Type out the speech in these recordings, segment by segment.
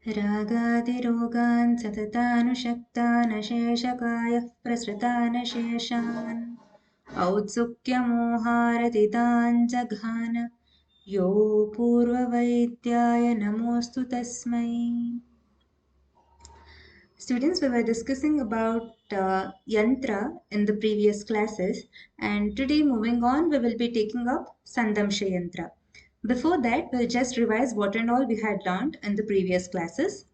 रागादिरोगान् सततानुशक्तान् अशेषकायः प्रसृतान् शेषान् औत्सुक्यमोहारतितान् जघान यो पूर्ववैद्याय नमोऽस्तु तस्मै. Students, we were discussing about yantra in the previous classes, and today moving on, we will be taking up Sandamsha Yantra. Before that, we'll just revise what and all we had learned in the previous classes.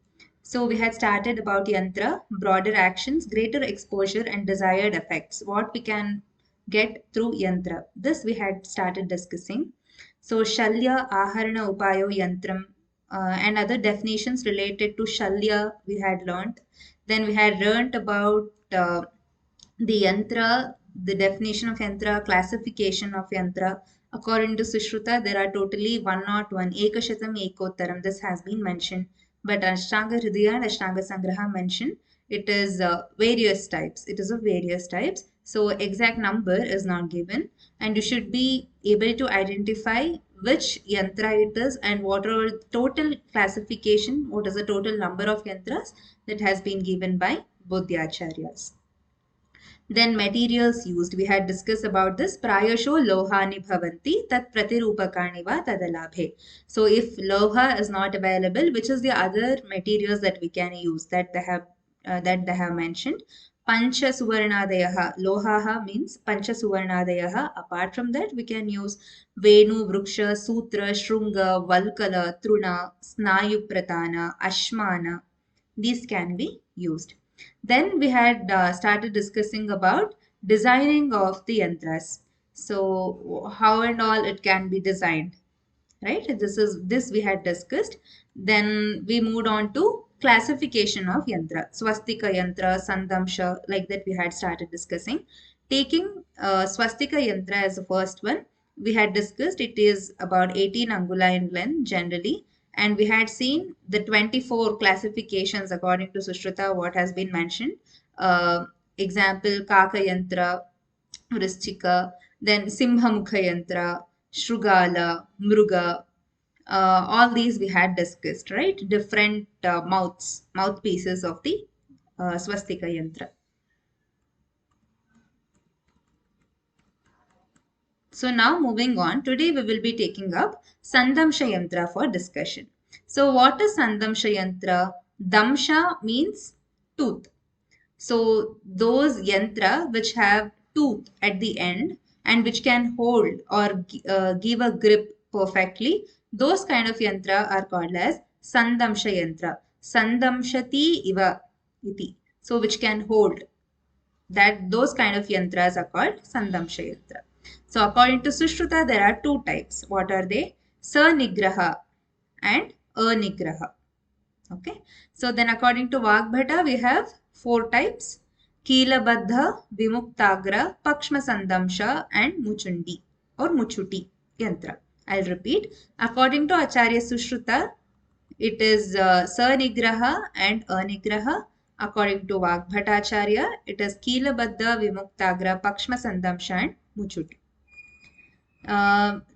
So we had started about yantra, broader actions, greater exposure and desired effects, what we can get through yantra. This we had started discussing. So Shalya Aharana Upayo Yantram and other definitions related to Shalya we had learned. Then we had learnt about the yantra, the definition of yantra, classification of yantra. According to Sushruta, there are totally 101, Ekashatam Ekottaram. This has been mentioned. But Ashtanga Hridaya and Ashtanga Sangraha mentioned it is various types. It is of various types. So exact number is not given. And you should be able to identify which yantra it is and what are total classification, what is the total number of yantras that has been given by both the acharyas. Then materials used. We had discussed about this. Prayasho lohani bhavanti tat pratirupakani va tadalabhe. So if loha is not available, which is the other materials that we can use that they have mentioned? Pancha suvarnadayaha. Lohaha means pancha suvarnadayaha. Apart from that, we can use Venu, Vruksha, Sutra, Shrunga, Valkala, Truna, Snayu Pratana, Ashmana. These can be used. Then we had started discussing about designing of the yantras. So how and all it can be designed, right? This we had discussed. Then we moved on to classification of yantra, swastika yantra, sandamsha, like that we had started discussing. Taking swastika yantra as the first one, we had discussed it is about 18 angula in length generally, and we had seen the 24 classifications according to Sushruta what has been mentioned. Example, kaka yantra, Vrischika, then Simhamukha Yantra, Shrugala, Mruga, all these we had discussed, right? Different mouthpieces of the Swastika Yantra. So now moving on, today we will be taking up Sandamsha Yantra for discussion. So what is Sandamsha Yantra? Damsha means tooth. So those yantra which have tooth at the end and which can hold or give a grip perfectly, those kind of yantra are called as Sandamsha Yantra. Sandamshati iva iti. So which can hold. That those kind of yantras are called Sandamsha Yantra. So according to Sushruta, there are two types. What are they? Sanigraha and Anigraha. Okay. So then according to Vagbhata, we have four types. Keelabadha, Vimuktagra, Pakshma Sandamsha and Muchundi or Muchuti Yantra. I'll repeat. According to Acharya Sushruta, it is Sanigraha and Anigraha. According to Vagbhatacharya, it is Keelabadha, Vimuktagra, Pakshma Sandamsha and Muchuti.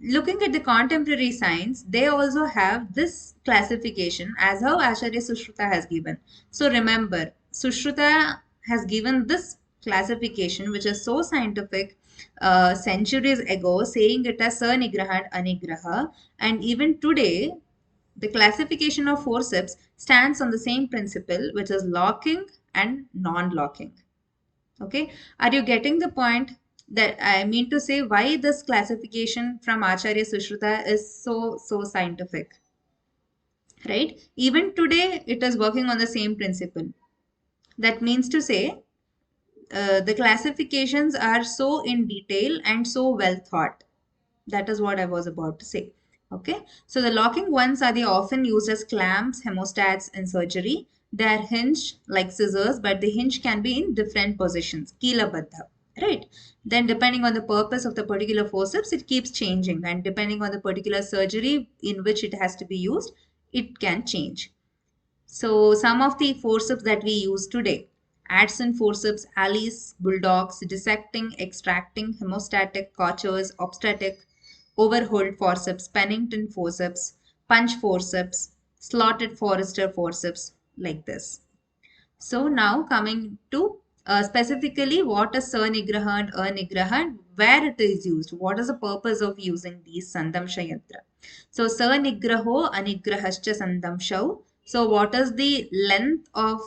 Looking at the contemporary science, they also have this classification as how Acharya Sushruta has given. So remember, Sushruta has given this classification, which is so scientific, centuries ago, saying it as Sanigraha and Anigraha. And even today, the classification of forceps stands on the same principle, which is locking and non-locking. Okay, are you getting the point? That I mean to say why this classification from Acharya Sushruta is so scientific, right? Even today, it is working on the same principle. That means to say the classifications are so in detail and so well thought. That is what I was about to say. Okay, so the locking ones are they often used as clamps, hemostats in surgery. They are hinged like scissors, but the hinge can be in different positions. Keelabadha, right? Then depending on the purpose of the particular forceps, it keeps changing, and depending on the particular surgery in which it has to be used, it can change. So some of the forceps that we use today: Adson forceps, Alice, bulldogs, dissecting, extracting, hemostatic, Kocher's, obstetric, overhold forceps, Pennington forceps, punch forceps. slotted forester forceps like this. So now coming to specifically what is Sanigraha and Anigraha and where it is used. What is the purpose of using these Sandamsha Yantra? So Sanigraho Anigrahascha Sandamshau. So what is the length of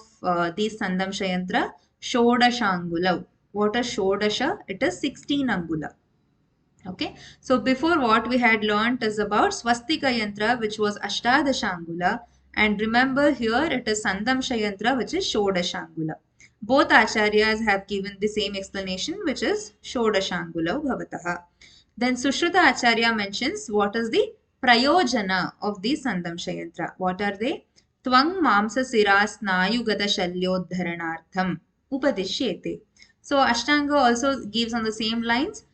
these Sandamsha Yantra? Shodashangula. What is Shodasha? It is 16 angula. Okay, so before what we had learnt is about Swastika Yantra, which was Ashtadashangula, and remember here it is Sandamsha Yantra, which is Shodashangula. Both Acharyas have given the same explanation, which is Shodashangula Bhavataha. Then Sushruta Acharya mentions what is the Prayojana of the Sandamsha Yantra. What are they? Tvang Mamsa Siras Nayugata Shalyodharanartham Upadishyete. So Ashtanga also gives on the same lines,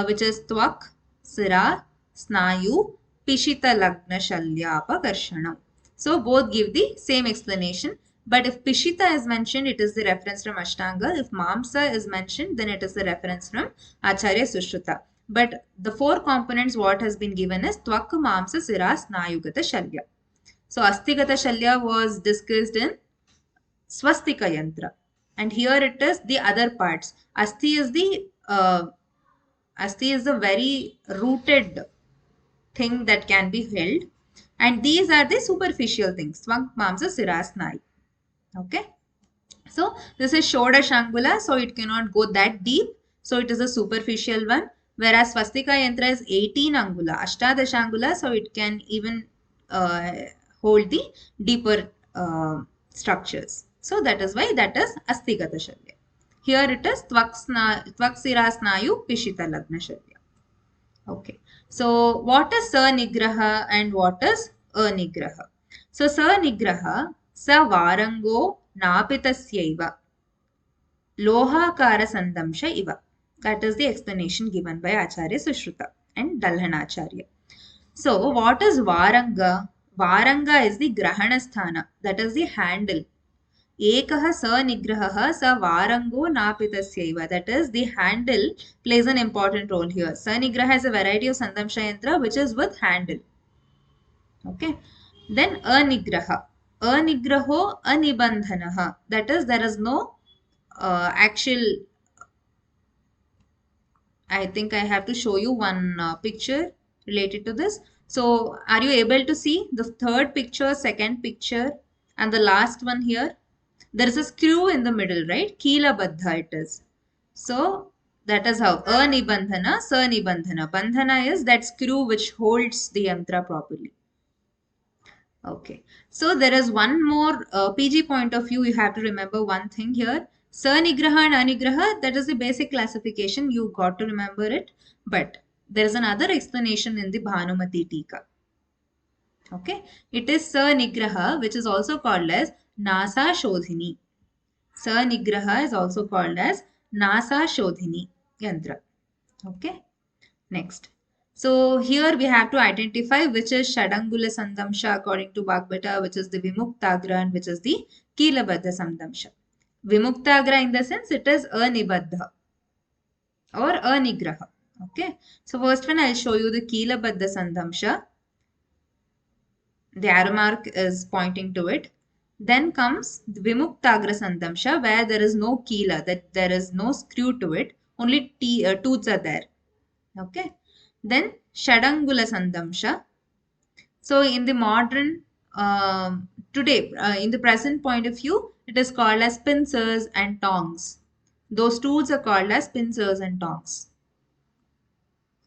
which is Tvak, Sira, Snayu, Pishita Lagna Shalyapa Karshanam. So both give the same explanation. But if Pishita is mentioned, it is the reference from Ashtanga. If Mamsa is mentioned, then it is the reference from Acharya Sushruta. But the four components what has been given is Tvak, Mamsa, Sira, Snayugata Shalya. So Astigata Shalya was discussed in Swastika Yantra. And here it is the other parts. Asti is the very rooted thing that can be held. And these are the superficial things. Swank, Mamsa, Siras, Nai. Okay. So this is Shodashangula, so it cannot go that deep. So it is a superficial one. Whereas Swastika Yantra is 18 angula, Ashtadashangula, so it can even uh, hold the deeper structures. So that is why that is Astigata Shalya. Here it is Tvaksira Snayu Pishita Lagna Shalya. Okay. So what is Sanigraha and what is Anigraha? So Sanigraha sa varango napitasyaiva lohakara sandamsha iva. That is the explanation given by Acharya Sushruta and Dalhanacharya. So what is varanga? Varanga is the grahana sthana. That is the handle. Ekah sanigrahah sa varango napitasyaiva. That is, the handle plays an important role here. Sanigraha is a variety of Sandamsha Yantra which is with handle. Okay. Then anigraha. Anigraho anibandhanaha. That is, there is no actual. I think I have to show you one picture related to this. So are you able to see the third picture, second picture, and the last one here? There is a screw in the middle, right? Keela Baddha it is. So that is how. Anibandhana, Sanibandhana. Bandhana is that screw which holds the yantra properly. Okay. So there is one more PG point of view. You have to remember one thing here. Sanigraha and Anigraha, that is the basic classification. You got to remember it. But there is another explanation in the Bhanumati Tika. Okay. It is Sanigraha, which is also called as Nasa Shodhini. Sanigraha is also called as Nasa Shodhini Yantra. Okay. Next. So here we have to identify which is Shadangula Sandamsha according to Bhagbata, which is the Vimuktagra and which is the Kilabadha Sandamsha. Vimuktagra in the sense it is Anibadha or Anigraha. Okay. So first one I'll show you the Kilabadha Sandamsha. The arrow mark is pointing to it. Then comes the Vimuktagra Sandamsha where there is no Kila, that there is no screw to it, only tooths are there. Okay. Then Shadangula Sandamsha. So in the modern, today, in the present point of view, it is called as pincers and tongs. Those tools are called as pincers and tongs.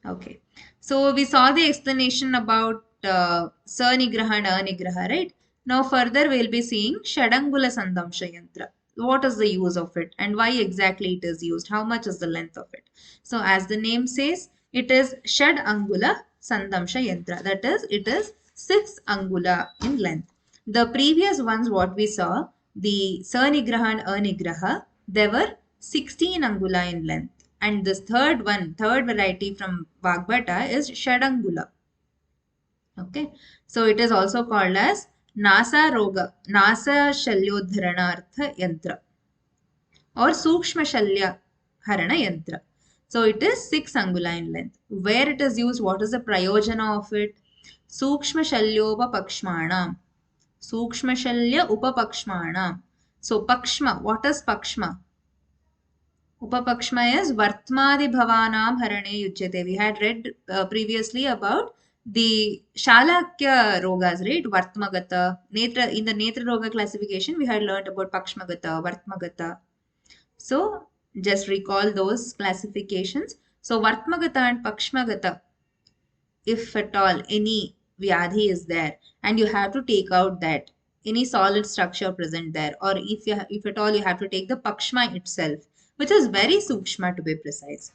Okay. So we saw the explanation about Sanigraha and Anigraha, right? Now further we'll be seeing Shadangula Sandamsha Yantra. What is the use of it and why exactly it is used? How much is the length of it? So as the name says, it is Shad Angula Sandamsha Yantra. That is, it is 6 angula in length. The previous ones what we saw, the Sanigraha and Anigraha, they were 16 angula in length. And this third variety from Vagbata is Shadangula. Okay. So it is also called as Nasa Shalyodharanartha Yantra or Sukshma Shalya Harana Yantra. So it is 6 angula in length. Where it is used, what is the prayojana of it? Sukshma Shalyopa Pakshmanam. Sukshmashalya upapakshmanam. So pakshma, what is pakshma? Upapakshma is Vartmadi Bhavanam Harane Yuchyate. We had read previously about the Shalakya Rogas, right? Vartmagata. Netra, in the Netra Roga classification, we had learned about Pakshmagata, Vartmagata. So just recall those classifications. So Vartmagata and Pakshmagata, if at all any vyadhi is there and you have to take out that any solid structure present there, or if at all you have to take the pakshma itself, which is very sukshma to be precise,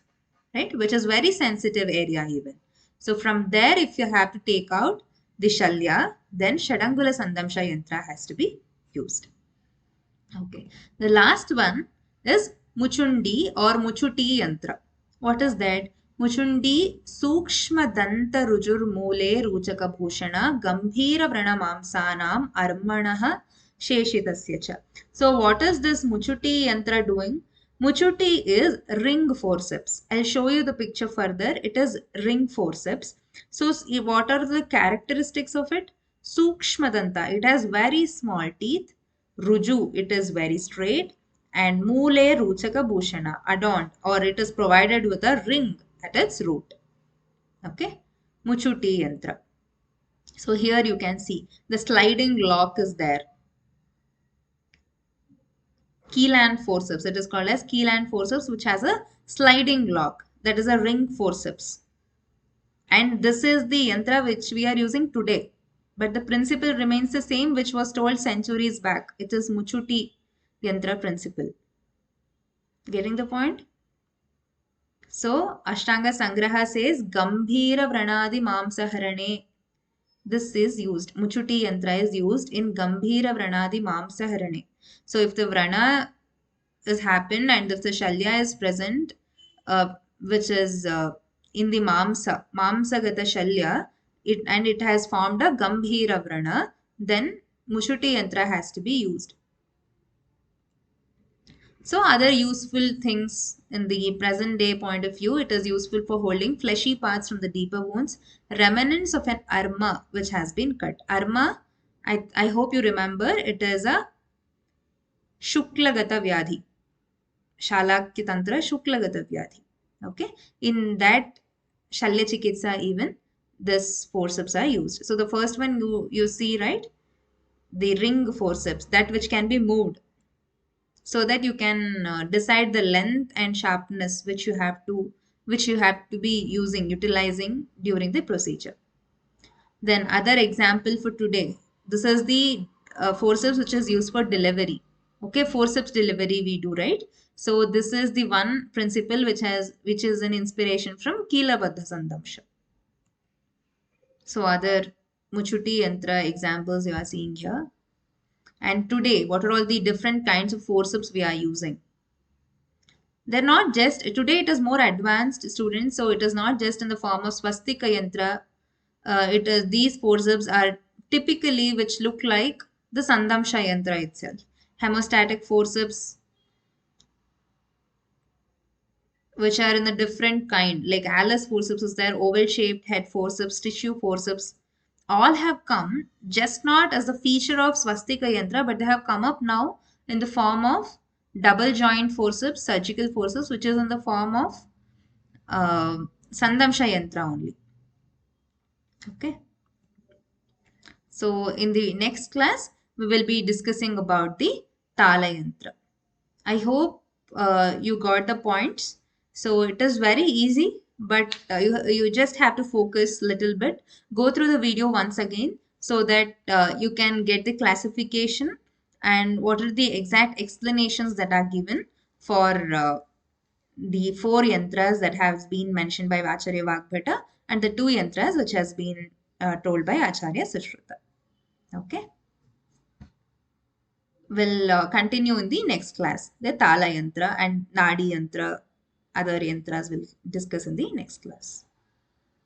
right, which is very sensitive area even. So from there, if you have to take out the shalya, then Shadangula Sandamsha Yantra has to be used. Okay. The last one is Muchundi or Muchuti Yantra. What is that? Muchundi Sukshma Danta Rujur Mule Ruchaka Bhushana Gambhira Vrana Mamsanam Armanaha Sheshitasya cha. So what is this Muchuti Yantra doing? Muchuti is ring forceps. I'll show you the picture further. It is ring forceps. So what are the characteristics of it? Sukshma Danta. It has very small teeth. Ruju, it is very straight, and Mule Ruchaka Bhushana, adorned, or it is provided with a ring at its root. Okay, Muchuti Yantra. So here you can see the sliding lock is there. Keyland forceps, it is called as Keyland forceps, which has a sliding lock. That is a ring forceps. And this is the yantra which we are using today. But the principle remains the same, which was told centuries back. It is Muchuti yantra principle. Getting the point? So, Ashtanga Sangraha says, Gambhira Vranadi Mamsaharane. This is used. Muchuti Yantra is used in Gambhira Vranadi Mamsaharane. So, if the Vrana has happened and if the Shalya is present, which is in the Mamsagata Shalya, and it has formed a Gambhira Vrana, then Muchuti Yantra has to be used. So other useful things in the present day point of view, it is useful for holding fleshy parts from the deeper wounds, remnants of an arma which has been cut. Arma, I hope you remember, it is a Shuklagata Vyadhi. Shalakya Tantra Shuklagata Vyadhi. Okay. In that Shalya Chikitsa even, this forceps are used. So the first one you see, right? The ring forceps, that which can be moved, so that you can decide the length and sharpness which you have to be utilizing during the procedure. Then other example for today, this is the forceps which is used for delivery. Okay, forceps delivery we do, right? So this is the one principle which is an inspiration from Kilabadha Sandamsha. So other Muchuti Yantra examples you are seeing here. And today, what are all the different kinds of forceps we are using? They're not just, today it is more advanced, students, so it is not just in the form of swastika yantra. It is, these forceps are typically which look like the Sandamsha Yantra itself. Hemostatic forceps, which are in a different kind, like Alice forceps is there, oval shaped head forceps, tissue forceps, all have come just not as a feature of swastika yantra, but they have come up now in the form of double joint forceps, surgical forceps, which is in the form of Sandamsha Yantra only. Okay. So in the next class, we will be discussing about the Tala Yantra. I hope you got the points. So it is very easy, but you just have to focus a little bit. Go through the video once again so that you can get the classification and what are the exact explanations that are given for the four yantras that have been mentioned by Acharya Vagbhata and the two yantras which has been told by Acharya Sushruta. Okay. We'll continue in the next class. The Tala Yantra and Nadi Yantra, other yantras will discuss in the next class.